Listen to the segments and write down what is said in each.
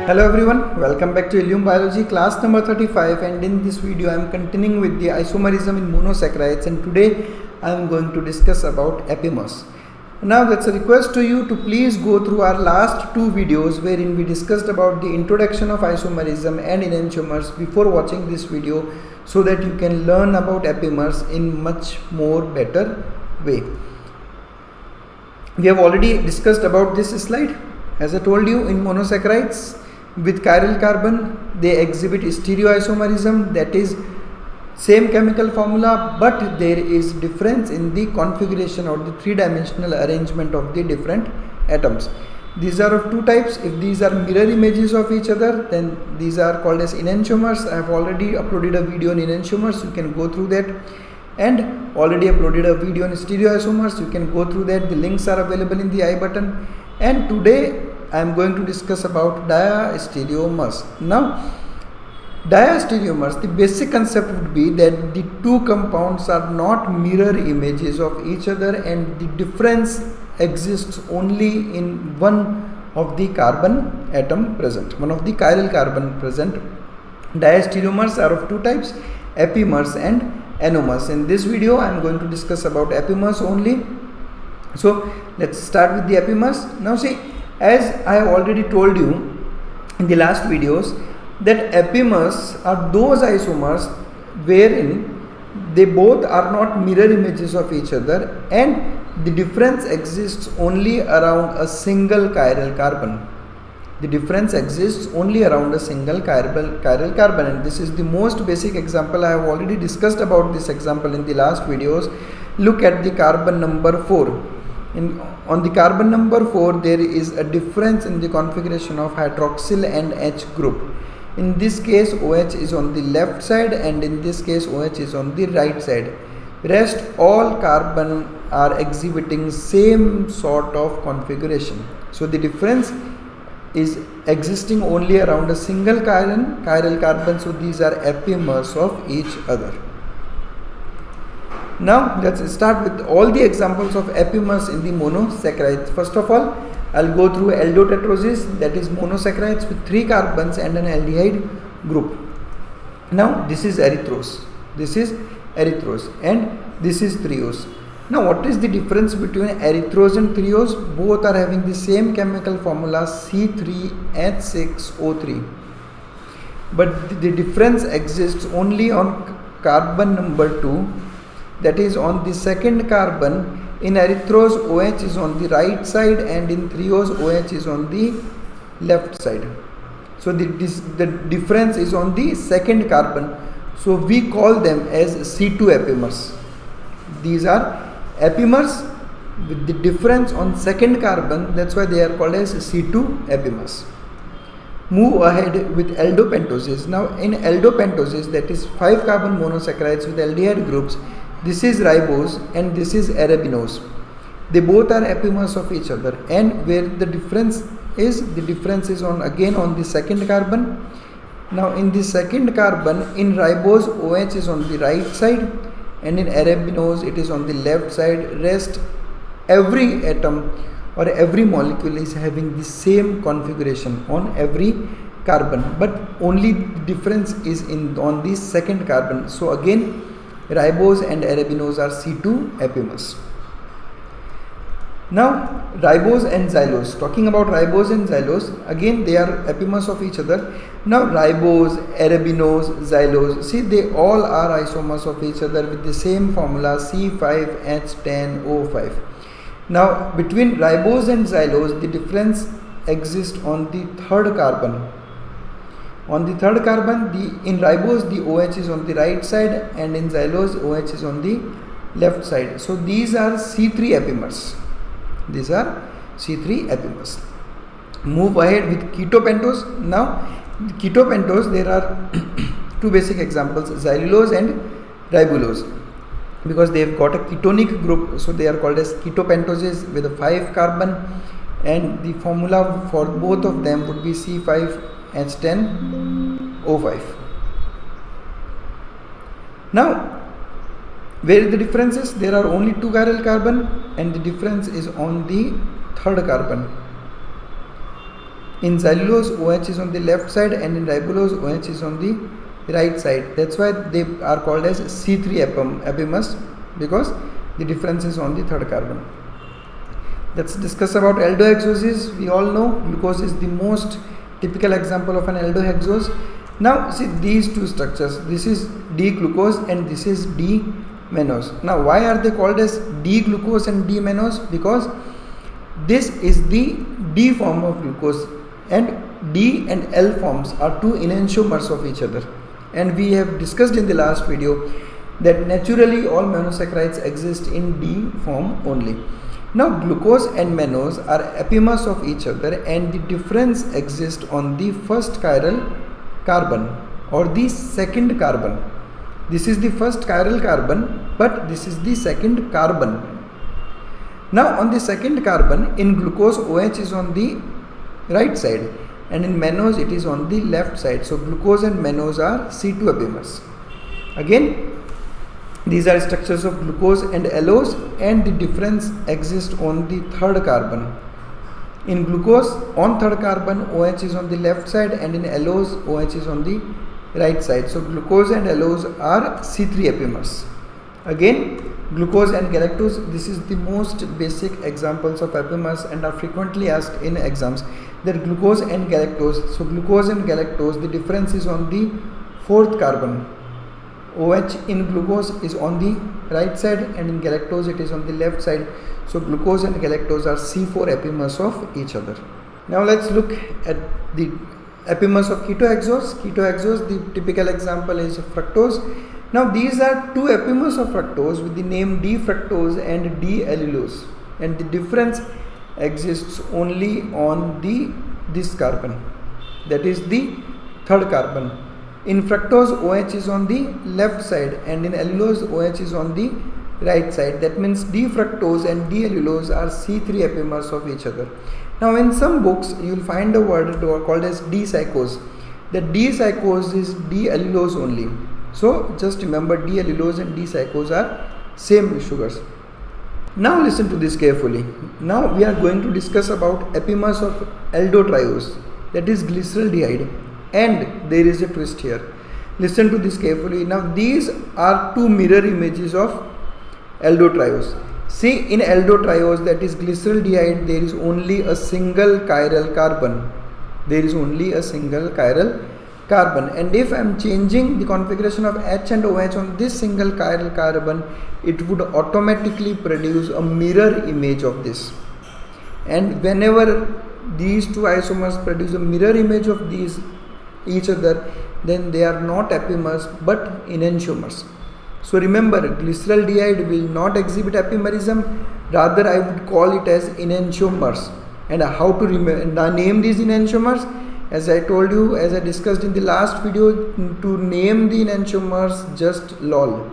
Hello everyone, welcome back to Ilium Biology class number 35, and in this video I am continuing with the isomerism in monosaccharides, and today I am going to discuss about epimers. Now that's a request to you to please go through our last two videos wherein we discussed about the introduction of isomerism and enantiomers before watching this video, so that you can learn about epimers in much more better way. We have already discussed about this slide. As I told you, in monosaccharides with chiral carbon, they exhibit stereoisomerism, that is same chemical formula, but there is difference in the configuration or the three-dimensional arrangement of the different atoms. These are of two types. If these are mirror images of each other, then these are called as enantiomers. I have already uploaded a video on enantiomers, you can go through that, and already uploaded a video on stereoisomers, you can go through that. The links are available in the I button. And today I am going to discuss about diastereomers. Now, diastereomers, the basic concept would be that the two compounds are not mirror images of each other, and the difference exists only in one of the carbon atom present, one of the chiral carbon present. Diastereomers are of two types, epimers and anomers. In this video I am going to discuss about epimers only. So let's start with the epimers. Now see, as I have already told you in the last videos, that epimers are those isomers wherein they both are not mirror images of each other, and the difference exists only around a single chiral carbon. The difference exists only around a single chiral carbon, and this is the most basic example. I have already discussed about this example in the last videos. Look at the carbon number 4. On the carbon number 4, there is a difference in the configuration of hydroxyl and H group. In this case, OH is on the left side, and in this case, OH is on the right side. Rest all carbon are exhibiting same sort of configuration. So the difference is existing only around a single chiral carbon. So these are epimers of each other. Now let's start with all the examples of epimers in the monosaccharides. First of all, I'll go through aldotetrosis, that is monosaccharides with 3 carbons and an aldehyde group. Now this is erythrose, and this is threose. Now what is the difference between erythrose and threose? Both are having the same chemical formula C3H6O3, but the difference exists only on carbon number 2, that is on the second carbon. In erythrose, OH is on the right side, and in threose, OH is on the left side. So the difference is on the second carbon. So we call them as C2 epimers. These are epimers with the difference on second carbon, that's why they are called as C2 epimers. Move ahead with aldopentoses. Now in aldopentoses, that is 5 carbon monosaccharides with aldehyde groups, this is ribose and this is arabinose. They both are epimers of each other, and where the difference is on again on the second carbon. Now in the second carbon, in ribose, OH is on the right side, and in arabinose it is on the left side. Rest every atom or every molecule is having the same configuration on every carbon, but only the difference is on the second carbon. So again, ribose and arabinose are C2 epimers. Now ribose and xylose. Talking about ribose and xylose, again they are epimers of each other. Now ribose, arabinose, xylose, see, they all are isomers of each other with the same formula C5H10O5. Now between ribose and xylose, the difference exists on the third carbon. On the third carbon, in ribose the OH is on the right side, and in xylose OH is on the left side. So these are C3 epimers. These are C3 epimers. Move ahead with ketopentose. Now ketopentose, there are two basic examples, xylulose and ribulose, because they have got a ketonic group, so they are called as ketopentoses with a 5 carbon, and the formula for both of them would be C5H10O5. Now where the difference is, there are only 2 chiral carbon, and the difference is on the third carbon. In cellulose, OH is on the left side, and in ribulose, OH is on the right side. That's why they are called as C3 apimers, because the difference is on the third carbon. Let's discuss about aldohexoses. We all know glucose is the most typical example of an aldohexose. Now see these two structures. This is D-glucose and this is D-mannose. Now why are they called as D-glucose and D-mannose? Because this is the D form of glucose, and D and L forms are two enantiomers of each other. And we have discussed in the last video that naturally all monosaccharides exist in D form only. Now glucose and mannose are epimers of each other, and the difference exists on the first chiral carbon or the second carbon. This is the first chiral carbon, but this is the second carbon. Now on the second carbon, in glucose OH is on the right side, and in mannose it is on the left side. So glucose and mannose are C2 epimers. Again, these are structures of glucose and allose, and the difference exists on the third carbon. In glucose, on third carbon, OH is on the left side, and in allose, OH is on the right side. So glucose and allose are C3 epimers. Again, glucose and galactose, this is the most basic examples of epimers and are frequently asked in exams. That glucose and galactose. So glucose and galactose, the difference is on the fourth carbon. OH in glucose is on the right side, and in galactose it is on the left side. So glucose and galactose are C4 epimers of each other. Now let's look at the epimers of ketohexose. Ketohexose, the typical example is fructose. Now these are two epimers of fructose with the name D-fructose and D-allulose, and the difference exists only on this carbon, that is the third carbon. In fructose, OH is on the left side, and in allulose, OH is on the right side. That means D-fructose and D-allulose are C3 epimers of each other. Now in some books you will find a word called as D-cycose. The D-cycose is D-allulose only. So just remember, D-allulose and D-cycose are same sugars. Now listen to this carefully. Now we are going to discuss about epimers of aldotriose, that is glyceraldehyde. And there is a twist here. Listen to this carefully. Now these are two mirror images of aldotriose. See, in aldotriose, that is glyceraldehyde, there is only a single chiral carbon. There is only a single chiral carbon. And if I am changing the configuration of H and OH on this single chiral carbon, it would automatically produce a mirror image of this. And whenever these two isomers produce a mirror image of each other, then they are not epimers but enantiomers. So remember, glyceraldehyde will not exhibit epimerism, rather I would call it as enantiomers. And how to name these enantiomers? As I told you, as I discussed in the last video, to name the enantiomers, just LOL.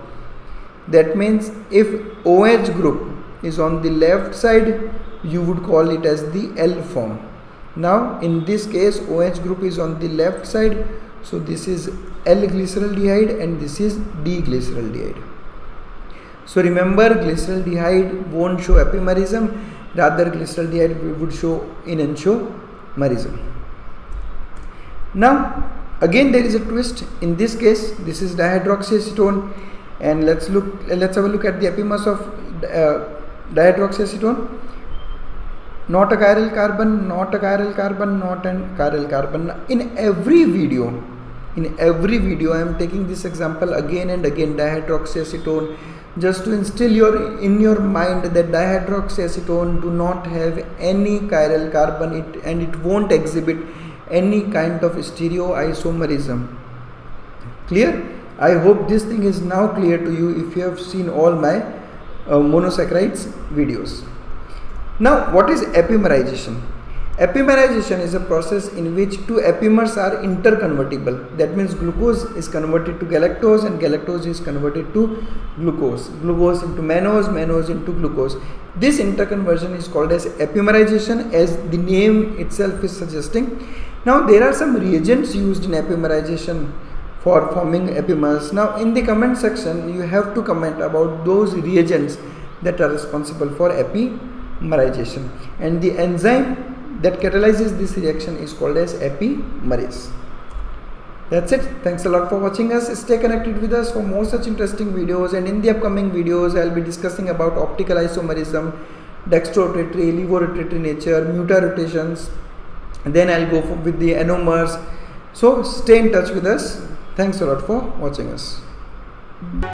That means if OH group is on the left side, you would call it as the L form. Now in this case, OH group is on the left side, so this is L-glyceraldehyde and this is D-glyceraldehyde. So remember, glyceraldehyde won't show epimerism, rather glyceraldehyde would show enantiomerism. Now again there is a twist. In this case, this is dihydroxyacetone, and let's have a look at the epimers of dihydroxyacetone. Not a chiral carbon, not a chiral carbon, not a chiral carbon. In every video I am taking this example again and again, dihydroxyacetone, just to instill in your mind that dihydroxyacetone do not have any chiral carbon, and it won't exhibit any kind of stereoisomerism. Clear? I hope this thing is now clear to you if you have seen all my monosaccharides videos. Now what is epimerization? Epimerization is a process in which two epimers are interconvertible. That means glucose is converted to galactose and galactose is converted to glucose. Glucose into mannose, mannose into glucose. This interconversion is called as epimerization, as the name itself is suggesting. Now there are some reagents used in epimerization for forming epimers. Now in the comment section you have to comment about those reagents that are responsible for epimerization, and the enzyme that catalyzes this reaction is called as epimerase. That's it. Thanks a lot for watching us. Stay connected with us for more such interesting videos, and in the upcoming videos I'll be discussing about optical isomerism, dextrorotatory, levorotatory nature, mutarotations, and then I'll go with the anomers. So stay in touch with us. Thanks a lot for watching us.